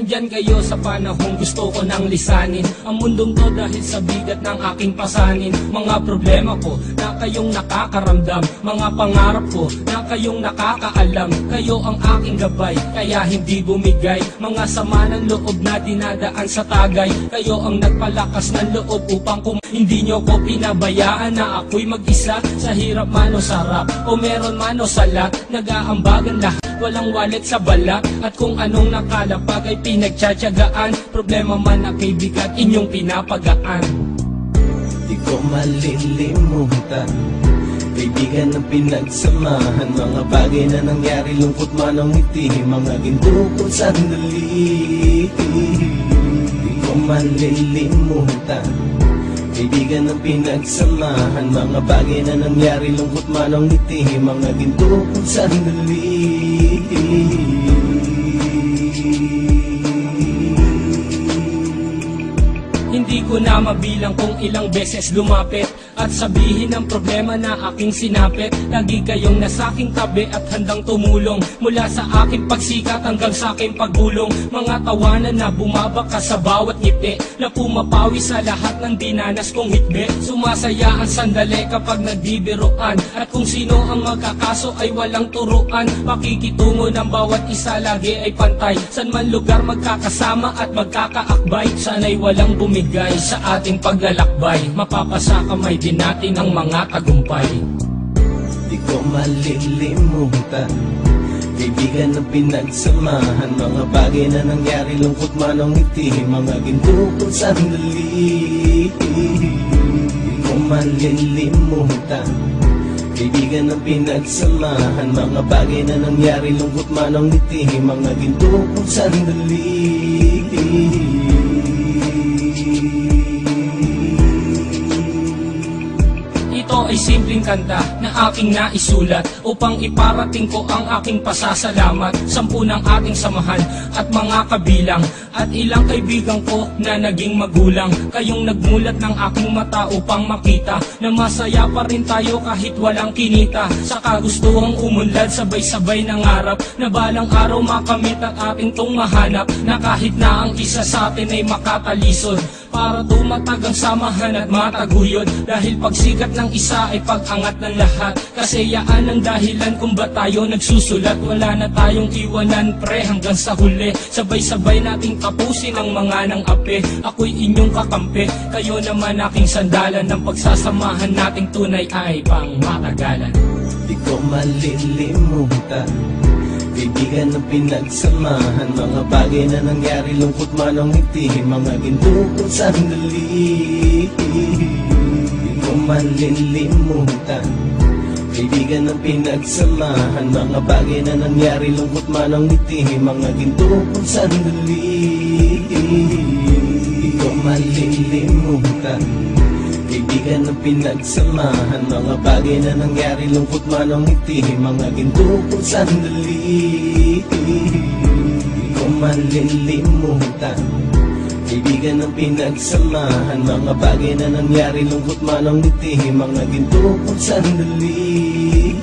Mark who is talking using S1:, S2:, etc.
S1: nandyan kayo sa panahong gusto ko nang lisanin ang mundong to dahil sa bigat ng aking pasanin. Mga problema ko na kayong nakakaramdam, mga pangarap ko na kayong nakakaalam. Kayo ang aking gabay, kaya hindi bumigay. Mga sama ng loob na dinadaan sa tagay, kayo ang nagpalakas ng loob upang hindi nyo ko pinabayaan na ako'y mag-isa. Sa hirap man o sarap, o meron man o salat, nag-aambagan lahat, walang wallet sa balat. At kung anong nakalapag ay pinagtsatsagaan, problema man na kay bigat inyong pinapagaan.
S2: Di ko malilimutan, kaibigan ng pinagsamahan, mga bagay na nangyari, lungkot man ang ngiti, mga ginto ko sandali. Di ko malilimutan, kaibigan ng pinagsamahan, mga bagay na nangyari, lungkot man ang ngiti, mga ginto ko sandali.
S1: Hindi ko na mabilang kung ilang beses lumapit at sabihin ang problema na aking sinapit. Lagi kayong nasa aking tabi at handang tumulong, mula sa aking pagsikat hanggang sa aking paggulong. Mga tawanan na bumabaka sa bawat ngiti, na pumapawi sa lahat ng dinanas kong hitbe. Sumasaya ang sandali kapag nagbibiruan, at kung sino ang magkakaso ay walang turuan. Pakikitungo ng bawat isa lagi ay pantay, san man lugar magkakasama at magkakaakbay. Sana'y walang bumigay sa ating paglalakbay, mapapasa kamay din natin ang mga tagumpay.
S2: Di ko malilimutan, kaibigan ng pinagsamahan, mga bagay na nangyari, lungkot man ang ngiti, mga ginto ko sandali. Di ko malilimutan, kaibigan ng pinagsamahan, mga bagay na nangyari, lungkot man ang ngiti, mga ginto ko sandali.
S1: Ito ay simpleng kanta na aking naisulat upang iparating ko ang aking pasasalamat. 10 ng ating samahan at mga kabilang, at ilang kaibigan ko na naging magulang. Kayong nagmulat ng aking mata upang makita na masaya pa rin tayo kahit walang kinita. Sa kagustuhang umunlad, sabay-sabay nangarap na balang araw makamit at ating tong mahanap, na kahit na ang isa sa atin ay makatalisod, para tumatag ang samahan at mataguyod. Dahil pagsikat ng isa ay pag-angat ng lahat, kasi yaan ang dahilan kung ba tayo nagsusulat. Wala na tayong iwanan pre hanggang sa huli, sabay-sabay nating tapusin ang mga ng ape. Ako'y inyong kakampi, kayo naman aking sandalan, ng pagsasamahan nating tunay ay pang matagalan.
S2: Di ko malilimutan, kaibigan ng pinagsamahan, mga bagay na nangyari, lungkot man ang ngiti, mga ginto ko sandali. Di ko malilimutan, kaibigan ng pinagsamahan, mga bagay na nangyari, lungkot man ang ngiti, mga ginto ko sandali. Di ko malilimutan, kaibigan ng pinagsamahan, mga bagay na nangyari, lungkot man ang ngiti, mga ginto ko sandali. Di ko malilimutan, kaibigan ng pinagsamahan, mga bagay na nangyari, lungkot man ang ngiti, mga ginto ko sandali.